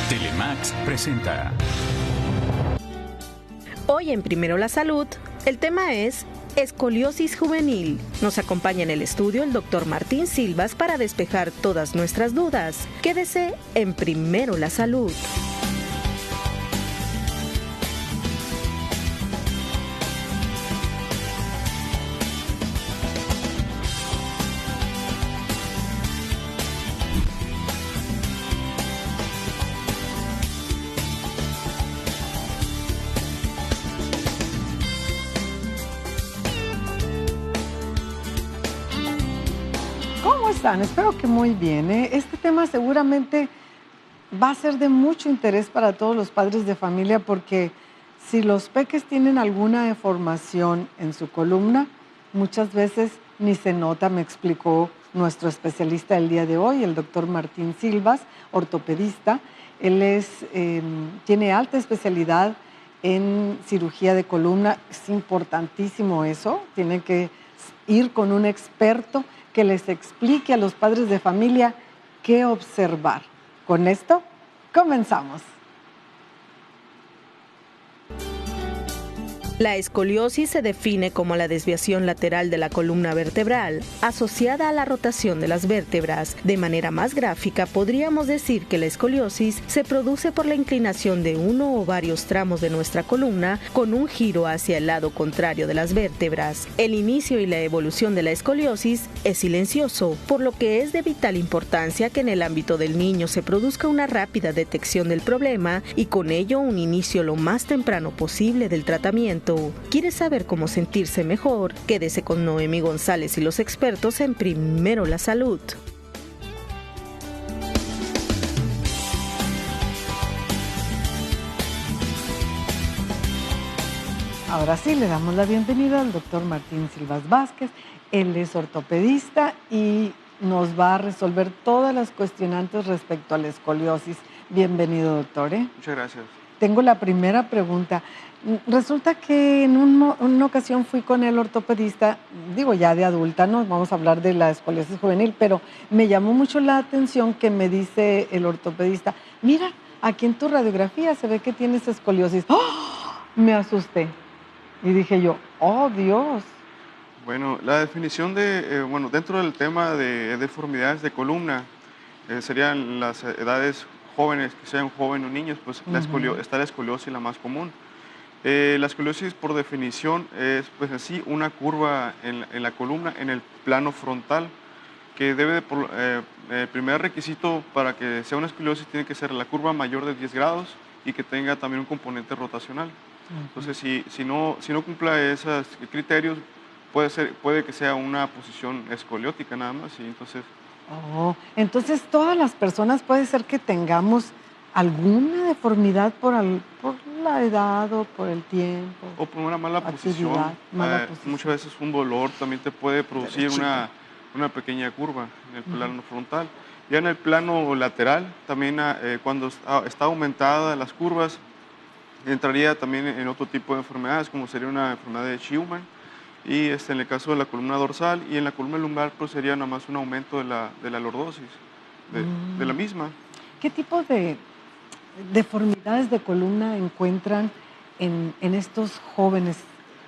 Telemax presenta. Hoy en Primero la Salud, el tema es escoliosis juvenil. Nos acompaña en el estudio el doctor Martín Silvas para despejar todas nuestras dudas. Quédese en Primero la Salud. ¿Cómo están? Espero que muy bien. Este tema seguramente va a ser de mucho interés para todos los padres de familia porque si los peques tienen alguna deformación en su columna, muchas veces ni se nota, me explicó nuestro especialista el día de hoy, el doctor Martín Silvas, ortopedista. Él tiene alta especialidad en cirugía de columna. Es importantísimo eso, tiene que ir con un experto que les explique a los padres de familia qué observar. Con esto, comenzamos. La escoliosis se define como la desviación lateral de la columna vertebral, asociada a la rotación de las vértebras. De manera más gráfica, podríamos decir que la escoliosis se produce por la inclinación de uno o varios tramos de nuestra columna con un giro hacia el lado contrario de las vértebras. El inicio y la evolución de la escoliosis es silencioso, por lo que es de vital importancia que en el ámbito del niño se produzca una rápida detección del problema y con ello un inicio lo más temprano posible del tratamiento. ¿Quieres saber cómo sentirse mejor? Quédese con Noemi González y los expertos en Primero la Salud. Ahora sí, le damos la bienvenida al doctor Martín Silvas Vázquez. Él es ortopedista y nos va a resolver todas las cuestionantes respecto a la escoliosis. Bienvenido, doctor. Muchas gracias. Tengo la primera pregunta. Resulta que en una ocasión fui con el ortopedista, digo ya de adulta, no vamos a hablar de la escoliosis juvenil, pero me llamó mucho la atención que me dice el ortopedista, mira, aquí en tu radiografía se ve que tienes escoliosis. ¡Oh! Me asusté y dije yo, oh Dios. Bueno, la definición dentro del tema de deformidades de columna, serían las edades jóvenes, que sean jóvenes o niños, pues está la escoliosis la más común. La escoliosis, por definición, es pues así una curva en la columna, en el plano frontal, que el primer requisito para que sea una escoliosis tiene que ser la curva mayor de 10 grados y que tenga también un componente rotacional. Entonces, si no cumpla esos criterios, puede que sea una posición escoliótica nada más. Y entonces todas las personas puede ser que tengamos alguna deformidad por la edad o por el tiempo. O por una mala posición. Muchas veces un dolor también te puede producir una pequeña curva en el plano frontal. Ya en el plano lateral, también cuando está aumentada las curvas, entraría también en otro tipo de enfermedades, como sería una enfermedad de Schumann. Y en el caso de la columna dorsal y en la columna lumbar, pues sería nada más un aumento de la lordosis, de la misma. ¿Qué tipo de deformidades de columna encuentran en estos jóvenes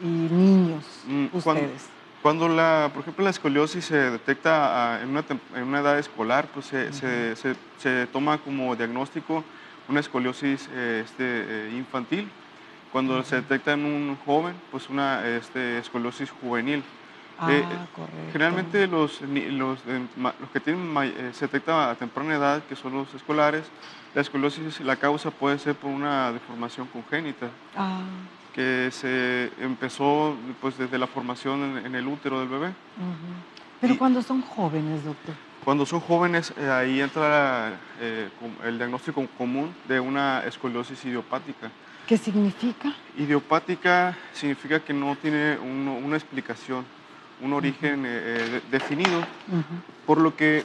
y niños ustedes? Cuando por ejemplo, la escoliosis se detecta en una edad escolar, pues se toma como diagnóstico una escoliosis infantil. Cuando se detecta en un joven, pues una escoliosis juvenil. Correcto. Generalmente los que se detecta a temprana edad, que son los escolares, la escoliosis, la causa puede ser por una deformación congénita, que se empezó pues, desde la formación en el útero del bebé. Pero cuando son jóvenes, doctor. Cuando son jóvenes, ahí entra el diagnóstico común de una escoliosis idiopática. ¿Qué significa? Idiopática significa que no tiene una explicación, un origen definido, por lo que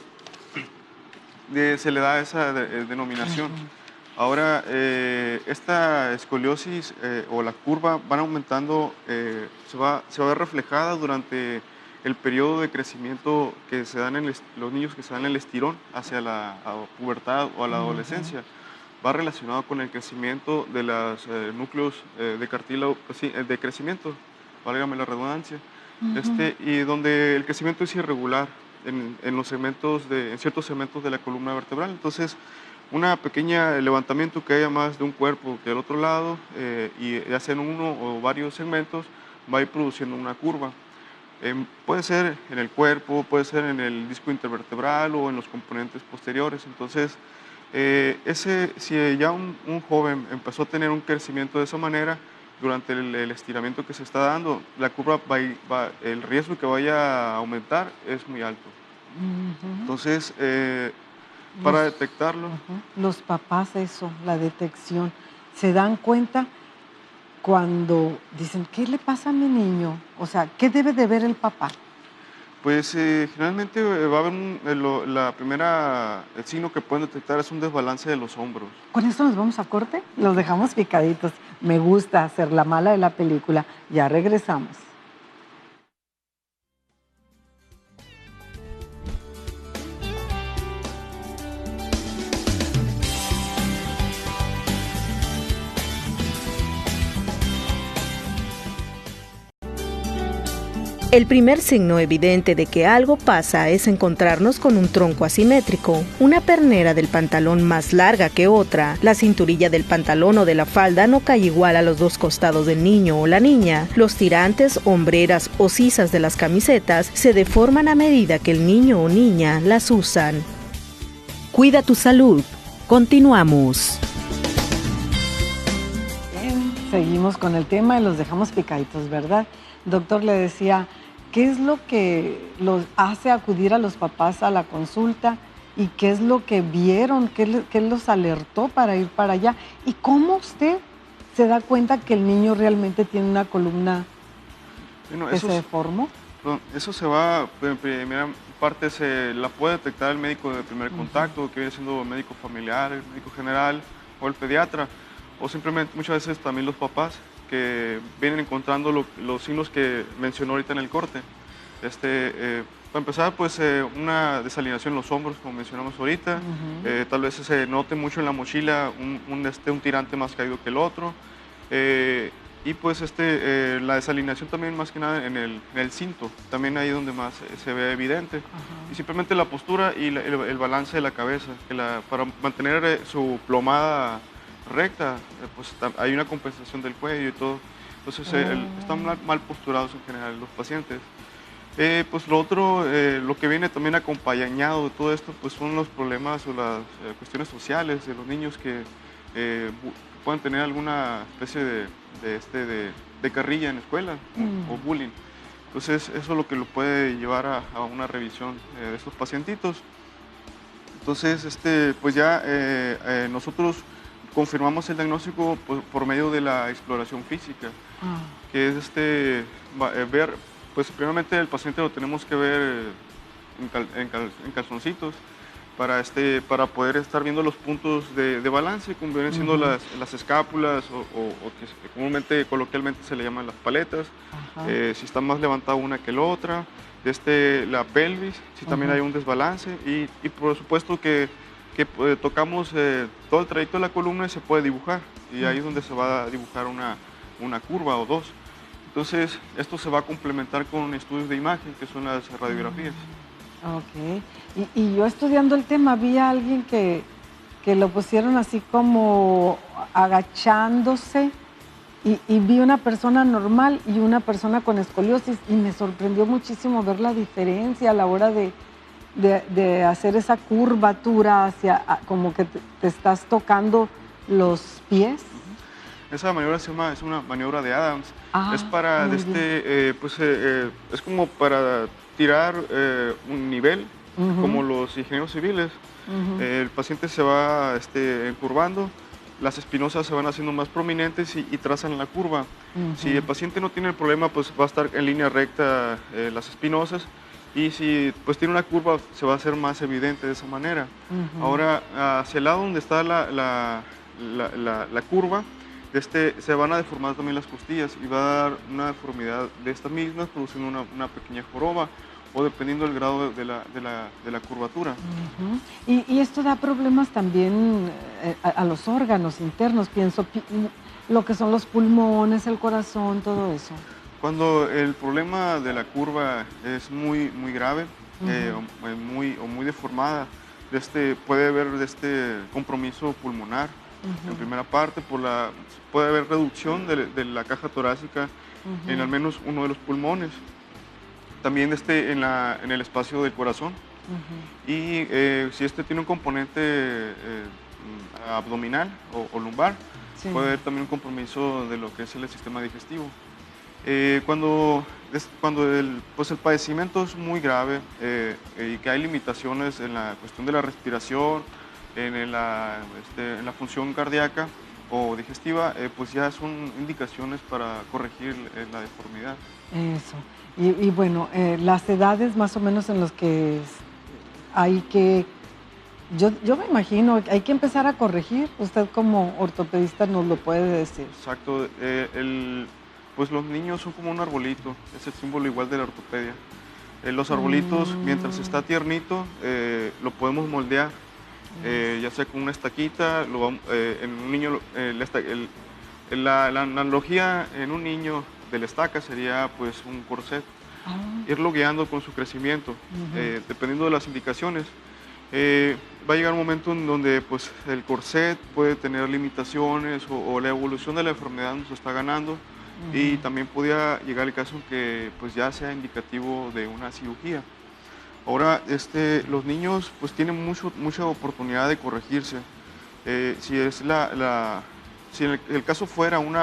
se le da esa denominación. Ahora, esta escoliosis o la curva van aumentando, se va a ver reflejada durante el periodo de crecimiento que se dan los niños que se dan el estirón hacia la pubertad o a la adolescencia, va relacionado con el crecimiento de los núcleos de cartílago, pues sí, de crecimiento, válgame la redundancia, y donde el crecimiento es irregular en los segmentos en ciertos segmentos de la columna vertebral. Entonces, una pequeña levantamiento que haya más de un cuerpo que del otro lado, y ya sea en uno o varios segmentos, va a ir produciendo una curva. Puede ser en el cuerpo, puede ser en el disco intervertebral o en los componentes posteriores. Entonces, si ya un joven empezó a tener un crecimiento de esa manera, durante el estiramiento que se está dando, la curva el riesgo que vaya a aumentar es muy alto. Entonces, para detectarlo... Los papás, eso, la detección, se dan cuenta cuando dicen, ¿qué le pasa a mi niño? O sea, ¿qué debe de ver el papá? Pues generalmente va a haber el signo que pueden detectar es un desbalance de los hombros. Con esto nos vamos a corte, los dejamos picaditos. Me gusta hacer la mala de la película. Ya regresamos. El primer signo evidente de que algo pasa es encontrarnos con un tronco asimétrico, una pernera del pantalón más larga que otra, la cinturilla del pantalón o de la falda no cae igual a los dos costados del niño o la niña, los tirantes, hombreras o sisas de las camisetas se deforman a medida que el niño o niña las usan. Cuida tu salud. Continuamos. Bien, seguimos con el tema y los dejamos picaditos, ¿verdad? Doctor, le decía, ¿qué es lo que los hace acudir a los papás a la consulta y qué es lo que vieron, qué los alertó para ir para allá? ¿Y cómo usted se da cuenta que el niño realmente tiene una columna que se deformó? Eso se va, en primera parte se la puede detectar el médico de primer contacto, que viene siendo el médico familiar, el médico general o el pediatra, o simplemente muchas veces también los papás que vienen encontrando los signos que mencionó ahorita en el corte. Para empezar, pues una desalineación en los hombros, como mencionamos ahorita, tal vez se note mucho en la mochila un tirante más caído que el otro, y pues la desalineación también más que nada en el cinto, también ahí donde más se ve evidente. Y simplemente la postura y el balance de la cabeza, para mantener su plomada recta, pues hay una compensación del cuello y todo. Entonces están mal posturados en general los pacientes. Pues lo otro, lo que viene también acompañado de todo esto, pues son los problemas o las cuestiones sociales de los niños que pueden tener alguna especie de carrilla en la escuela o bullying. Entonces eso es lo que lo puede llevar a una revisión de estos pacientitos. Entonces pues ya nosotros confirmamos el diagnóstico por medio de la exploración física, que es ver, pues primeramente el paciente lo tenemos que ver en calzoncitos para poder estar viendo los puntos de balance, como vienen siendo las escápulas o que comúnmente, coloquialmente se le llaman las paletas, si está más levantada una que la otra, la pelvis, si también hay un desbalance y por supuesto que tocamos todo el trayecto de la columna y se puede dibujar, y ahí es donde se va a dibujar una curva o dos. Entonces, esto se va a complementar con estudios de imagen, que son las radiografías. Ok. Y yo estudiando el tema vi a alguien que lo pusieron así como agachándose y vi una persona normal y una persona con escoliosis y me sorprendió muchísimo ver la diferencia a la hora de hacer esa curvatura como que te estás tocando los pies. Esa maniobra es una maniobra de Adams. Es para es como para tirar un nivel, como los ingenieros civiles. El paciente se va encurvando, las espinosas se van haciendo más prominentes y trazan la curva. Si el paciente no tiene el problema, pues va a estar en línea recta las espinosas. Y si pues tiene una curva, se va a hacer más evidente de esa manera. Ahora, hacia el lado donde está la curva, se van a deformar también las costillas y va a dar una deformidad de estas mismas, produciendo una pequeña joroba o dependiendo del grado de la curvatura. Y esto da problemas también a los órganos internos, pienso, lo que son los pulmones, el corazón, todo eso. Cuando el problema de la curva es muy grave o muy deformada, puede haber compromiso pulmonar en primera parte, puede haber reducción de la caja torácica en al menos uno de los pulmones, también en el espacio del corazón. Y si tiene un componente abdominal o lumbar, puede haber también un compromiso de lo que es el sistema digestivo. Cuando el padecimiento es muy grave y que hay limitaciones en la cuestión de la respiración, en la función cardíaca o digestiva, pues ya son indicaciones para corregir la deformidad. Eso. Y bueno, las edades más o menos en las que hay que... Yo me imagino, hay que empezar a corregir. Usted como ortopedista nos lo puede decir. Exacto. Pues los niños son como un arbolito, es el símbolo igual de la ortopedia. Los arbolitos, mientras está tiernito, lo podemos moldear, ya sea con una estaquita, en un niño, la analogía en un niño de la estaca sería pues un corset, irlo guiando con su crecimiento, dependiendo de las indicaciones. Va a llegar un momento en donde pues, el corset puede tener limitaciones o la evolución de la enfermedad nos está ganando. Y también podría llegar el caso en que pues, ya sea indicativo de una cirugía. Ahora, los niños pues, tienen mucha oportunidad de corregirse. Si el caso fuera un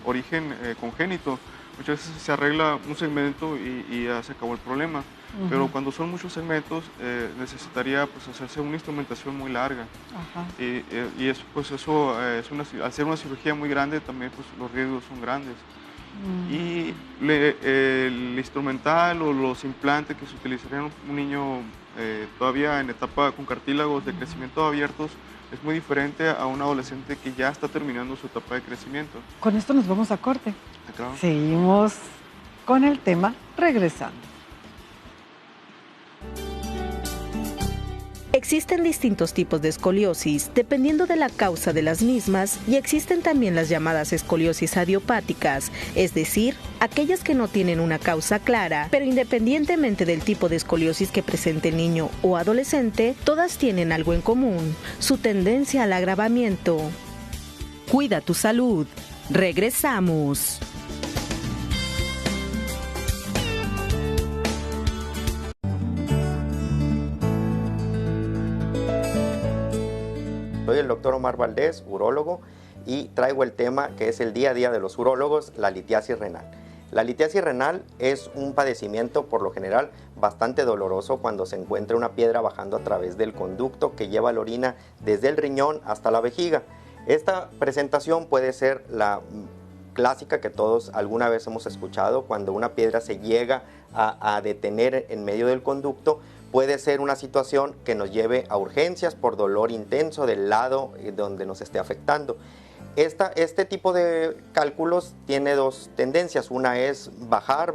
origen congénito, muchas veces se arregla un segmento y ya se acabó el problema. Pero cuando son muchos segmentos, necesitaría pues, hacerse una instrumentación muy larga. Y eso, pues, al ser una cirugía muy grande, también pues, los riesgos son grandes. Y el instrumental o los implantes que se utilizarían en un niño todavía en etapa con cartílagos de crecimiento abiertos es muy diferente a un adolescente que ya está terminando su etapa de crecimiento. Con esto nos vamos a corte. Claro. Seguimos con el tema regresando. Existen distintos tipos de escoliosis, dependiendo de la causa de las mismas, y existen también las llamadas escoliosis adiopáticas, es decir, aquellas que no tienen una causa clara, pero independientemente del tipo de escoliosis que presente el niño o adolescente, todas tienen algo en común, su tendencia al agravamiento. Cuida tu salud. Regresamos. Soy el doctor Omar Valdés, urólogo, y traigo el tema que es el día a día de los urólogos, la litiasis renal. La litiasis renal es un padecimiento por lo general bastante doloroso cuando se encuentra una piedra bajando a través del conducto que lleva la orina desde el riñón hasta la vejiga. Esta presentación puede ser la clásica que todos alguna vez hemos escuchado, cuando una piedra se llega a detener en medio del conducto. Puede ser una situación que nos lleve a urgencias por dolor intenso del lado donde nos esté afectando. Este tipo de cálculos tiene dos tendencias. Una es bajar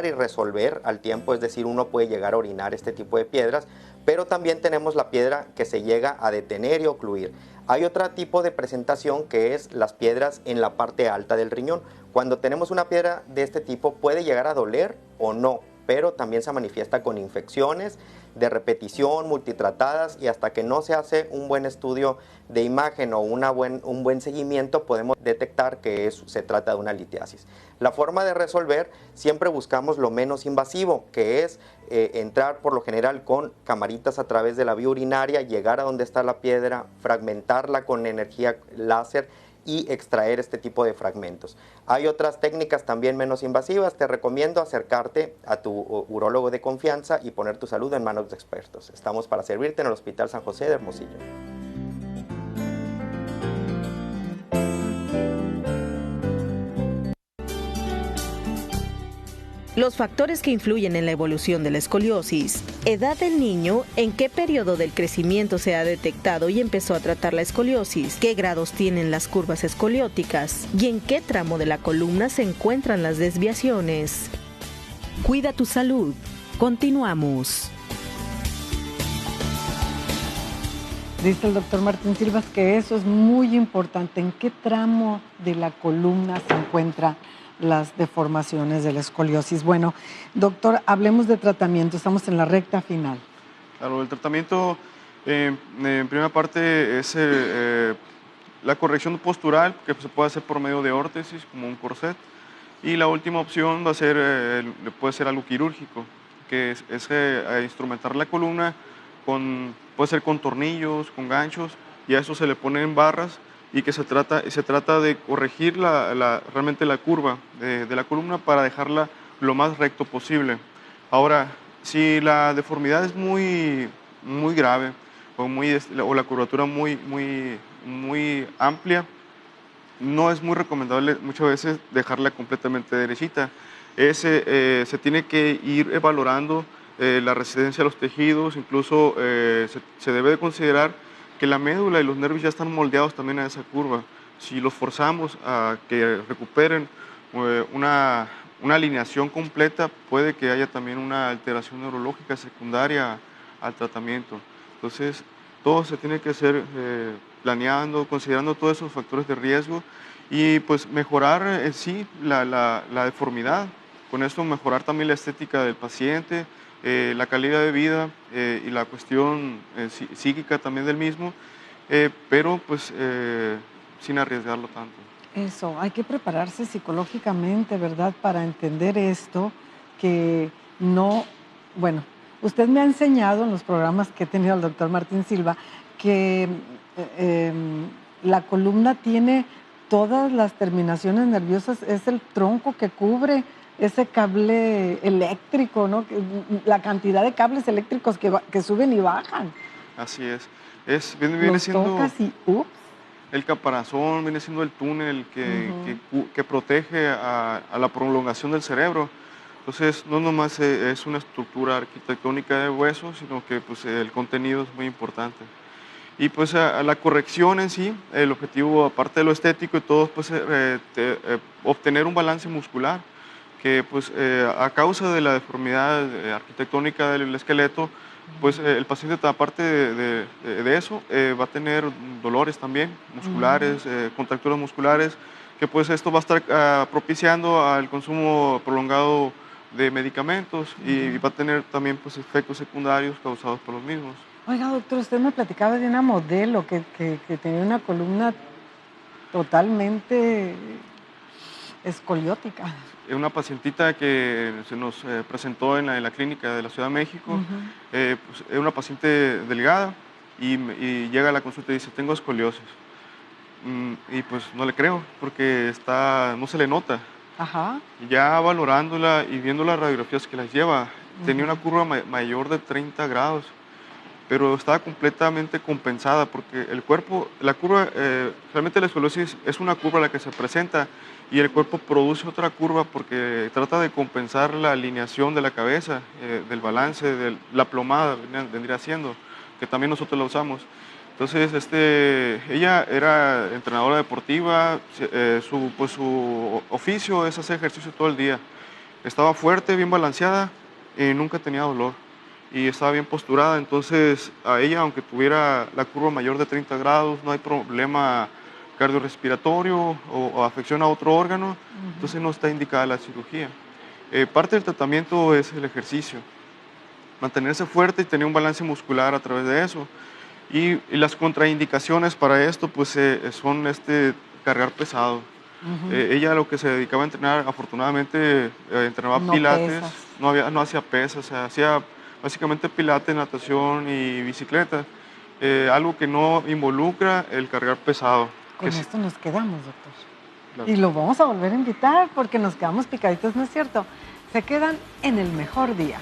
y resolver al tiempo, es decir, uno puede llegar a orinar este tipo de piedras, pero también tenemos la piedra que se llega a detener y ocluir. Hay otro tipo de presentación que es las piedras en la parte alta del riñón. Cuando tenemos una piedra de este tipo puede llegar a doler o no, pero también se manifiesta con infecciones de repetición, multitratadas, y hasta que no se hace un buen estudio de imagen o un buen seguimiento podemos detectar que se trata de una litiasis. La forma de resolver, siempre buscamos lo menos invasivo, que es entrar por lo general con camaritas a través de la vía urinaria, llegar a donde está la piedra, fragmentarla con energía láser y extraer este tipo de fragmentos. Hay otras técnicas también menos invasivas. Te recomiendo acercarte a tu urólogo de confianza y poner tu salud en manos de expertos. Estamos para servirte en el Hospital San José de Hermosillo. Los factores que influyen en la evolución de la escoliosis. Edad del niño, en qué periodo del crecimiento se ha detectado y empezó a tratar la escoliosis, qué grados tienen las curvas escolióticas y en qué tramo de la columna se encuentran las desviaciones. Cuida tu salud. Continuamos. Dice el doctor Martín Silvas que eso es muy importante. ¿En qué tramo de la columna se encuentran las deformaciones de la escoliosis? Bueno, doctor, hablemos de tratamiento. Estamos en la recta final. Claro, el tratamiento en primera parte es la corrección postural, que se puede hacer por medio de órtesis, como un corset. Y la última opción va a ser, puede ser algo quirúrgico, que es instrumentar la columna puede ser con tornillos, con ganchos, y a eso se le ponen barras y que se trata de corregir realmente la curva de la columna para dejarla lo más recto posible. Ahora, si la deformidad es muy grave o la curvatura muy amplia, no es muy recomendable muchas veces dejarla completamente derechita. Se tiene que ir valorando la resistencia a los tejidos, incluso se debe de considerar que la médula y los nervios ya están moldeados también a esa curva. Si los forzamos a que recuperen una alineación completa, puede que haya también una alteración neurológica secundaria al tratamiento. Entonces, todo se tiene que hacer planeando, considerando todos esos factores de riesgo y pues mejorar en sí la deformidad. Con esto mejorar también la estética del paciente, la calidad de vida y la cuestión psíquica también del mismo, pero pues sin arriesgarlo tanto. Eso, hay que prepararse psicológicamente, ¿verdad? Para entender esto, que no, bueno, usted me ha enseñado en los programas que he tenido el doctor Martín Silva que la columna tiene todas las terminaciones nerviosas, es el tronco que cubre ese cable eléctrico, ¿no? La cantidad de cables eléctricos que suben y bajan. Así es. Viene siendo tocas y ups. El caparazón, viene siendo el túnel que protege a la prolongación del cerebro. Entonces, no nomás es una estructura arquitectónica de huesos, sino que pues, el contenido es muy importante. Y pues a la corrección en sí, el objetivo, aparte de lo estético y todo, pues obtener un balance muscular, que pues a causa de la deformidad arquitectónica del esqueleto, pues el paciente, aparte de eso, va a tener dolores también musculares, contracturas musculares, que pues esto va a estar propiciando al consumo prolongado de medicamentos y va a tener también pues efectos secundarios causados por los mismos. Oiga, doctor, usted me platicaba de una modelo que tenía una columna totalmente escoliótica. Una pacientita que se nos presentó en la clínica de la Ciudad de México, pues, es una paciente delgada y llega a la consulta y dice, tengo escoliosis. Y pues no le creo, porque no se le nota. Ajá. Ya valorándola y viendo las radiografías que las lleva, tenía una curva mayor de 30 grados, pero estaba completamente compensada porque el cuerpo, la curva, realmente la escoliosis es una curva la que se presenta y el cuerpo produce otra curva porque trata de compensar la alineación de la cabeza, del balance, de la plomada vendría siendo, que también nosotros la usamos. Entonces, ella era entrenadora deportiva, su oficio es hacer ejercicio todo el día. Estaba fuerte, bien balanceada, nunca tenía dolor y estaba bien posturada. Entonces, a ella, aunque tuviera la curva mayor de 30 grados, no hay problema cardiorrespiratorio o afección a otro órgano, entonces no está indicada la cirugía. Parte del tratamiento es el ejercicio, mantenerse fuerte y tener un balance muscular a través de eso. Y las contraindicaciones para esto pues son cargar pesado. Ella lo que se dedicaba a entrenar, afortunadamente entrenaba pilates, no hacía pesas, hacía básicamente pilates, natación y bicicleta, algo que no involucra el cargar pesado. Con esto nos quedamos, doctor. Claro. Y lo vamos a volver a invitar porque nos quedamos picaditos, ¿no es cierto? Se quedan en el mejor día.